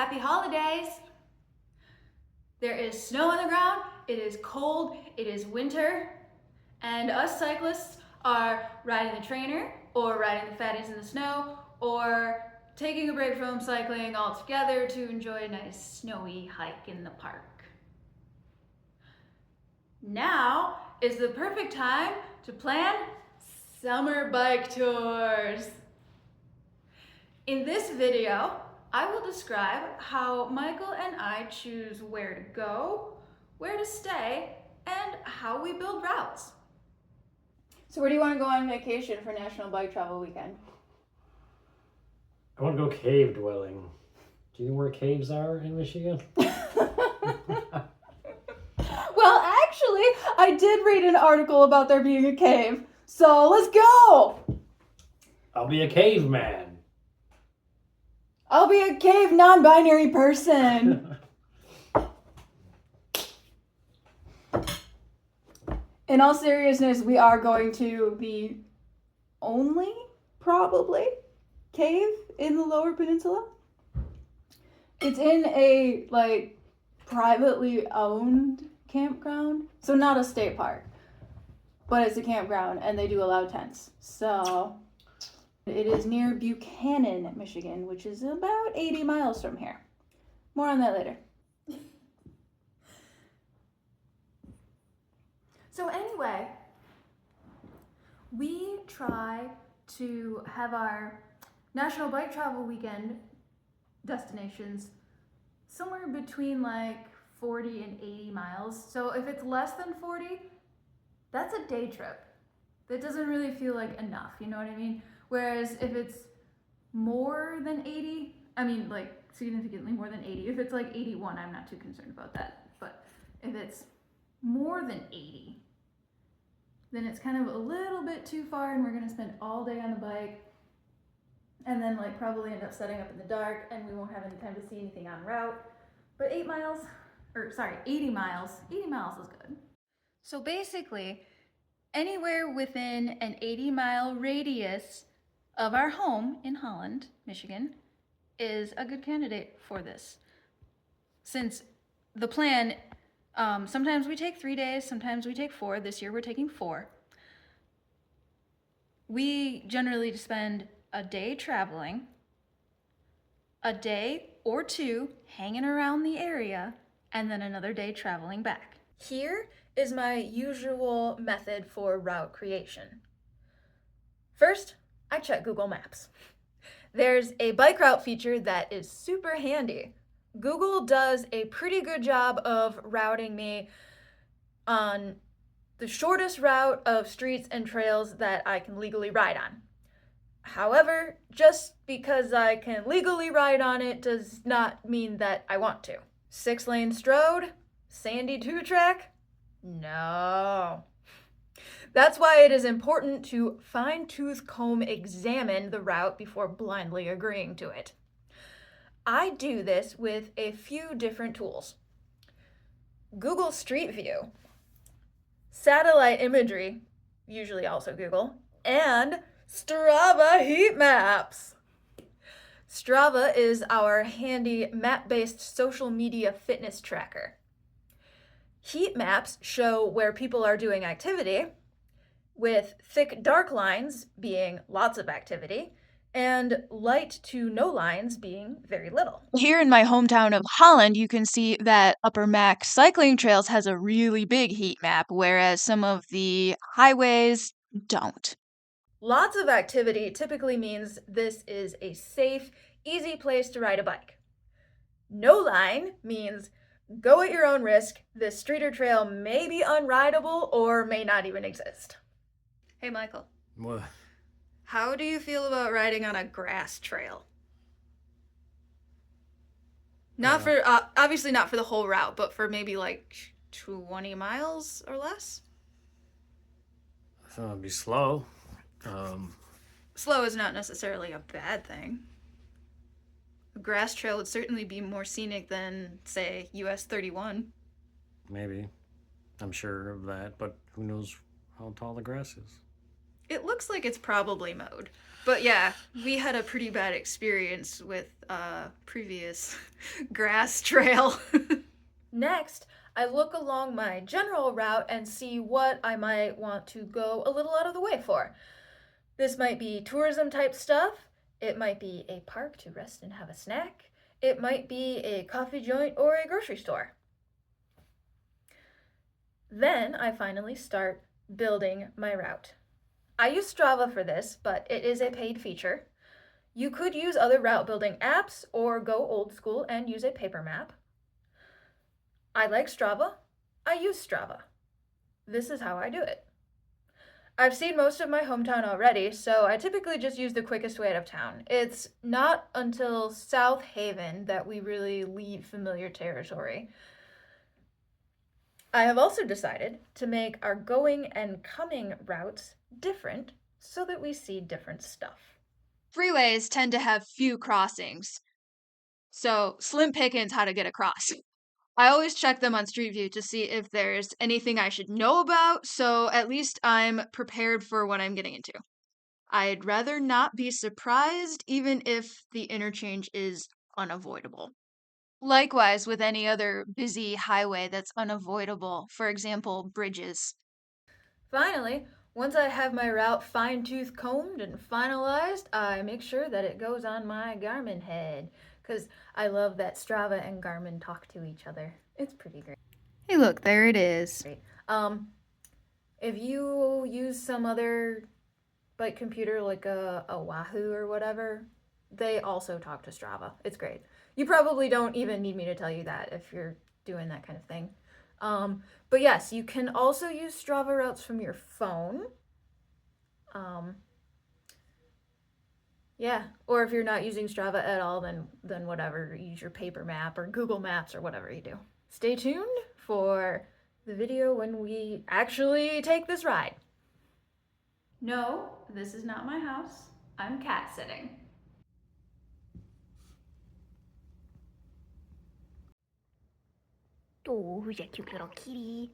Happy holidays! There is snow on the ground, it is cold, it is winter, and us cyclists are riding the trainer, or riding the fatties in the snow, or taking a break from cycling altogether to enjoy a nice snowy hike in the park. Now is the perfect time to plan summer bike tours. In this video, I will describe how Michael and I choose where to go, where to stay, and how we build routes. So where do you want to go on vacation for National Bike Travel Weekend? I want to go cave dwelling. Do you know where caves are in Michigan? Well, actually, I did read an article about there being a cave. So let's go! I'll be a caveman. I'll be a cave non-binary person. In all seriousness, we are going to the only, probably, cave in the Lower Peninsula. It's in a, privately owned campground. So not a state park, but it's a campground and they do allow tents. So it is near Buchanan, Michigan, which is about 80 miles from here. More on that later. So anyway, we try to have our National Bike Travel Weekend destinations somewhere between 40 and 80 miles. So if it's less than 40, that's a day trip. That doesn't really feel like enough, you know what I mean? Whereas if it's more than 80, significantly more than 80, if it's 81, I'm not too concerned about that. But if it's more than 80, then it's kind of a little bit too far and we're gonna spend all day on the bike and then probably end up setting up in the dark and we won't have any time to see anything en route. But 80 miles is good. So basically, anywhere within an 80-mile radius of our home in Holland, Michigan, is a good candidate for this. Since the plan, sometimes we take 3 days, sometimes we take 4. This year we're taking 4. We generally spend a day traveling, a day or 2 hanging around the area, and then another day traveling back. Here is my usual method for route creation. First, I check Google Maps. There's a bike route feature that is super handy. Google does a pretty good job of routing me on the shortest route of streets and trails that I can legally ride on. However, just because I can legally ride on it does not mean that I want to. 6-lane Strode? Sandy 2-track? No. That's why it is important to fine-tooth comb examine the route before blindly agreeing to it. I do this with a few different tools. Google Street View, satellite imagery, usually also Google, and Strava heat maps. Strava is our handy map-based social media fitness tracker. Heat maps show where people are doing activity, with thick dark lines being lots of activity, and light to no lines being very little. Here in my hometown of Holland, you can see that Upper Mac Cycling Trails has a really big heat map, whereas some of the highways don't. Lots of activity typically means this is a safe, easy place to ride a bike. No line means go at your own risk. This street or trail may be unrideable or may not even exist. Hey, Michael. What? How do you feel about riding on a grass trail? Not for, obviously not for the whole route, but for maybe 20 miles or less? I thought it'd be slow. Slow is not necessarily a bad thing. A grass trail would certainly be more scenic than, say, US 31. Maybe. I'm sure of that, but who knows how tall the grass is. It looks like it's probably mowed. But yeah, we had a pretty bad experience with previous grass trail. Next, I look along my general route and see what I might want to go a little out of the way for. This might be tourism type stuff. It might be a park to rest and have a snack. It might be a coffee joint or a grocery store. Then I finally start building my route. I use Strava for this, but it is a paid feature. You could use other route building apps or go old school and use a paper map. I like Strava. I use Strava. This is how I do it. I've seen most of my hometown already, so I typically just use the quickest way out of town. It's not until South Haven that we really leave familiar territory. I have also decided to make our going and coming routes different so that we see different stuff. Freeways tend to have few crossings, so slim pickings how to get across. I always check them on Street View to see if there's anything I should know about, so at least I'm prepared for what I'm getting into. I'd rather not be surprised, even if the interchange is unavoidable. Likewise, with any other busy highway that's unavoidable, for example, bridges. Finally, once I have my route fine-tooth combed and finalized, I make sure that it goes on my Garmin head, because I love that Strava and Garmin talk to each other. It's pretty great. Hey, look, there it is. Great. If you use some other bike computer like a Wahoo or whatever, they also talk to Strava. It's great. You probably don't even need me to tell you that if you're doing that kind of thing. But yes, you can also use Strava routes from your phone. Yeah, or if you're not using Strava at all, then whatever, use your paper map or Google Maps or whatever you do. Stay tuned for the video when we actually take this ride. No, this is not my house. I'm cat sitting. Oh, who's that cute little kitty?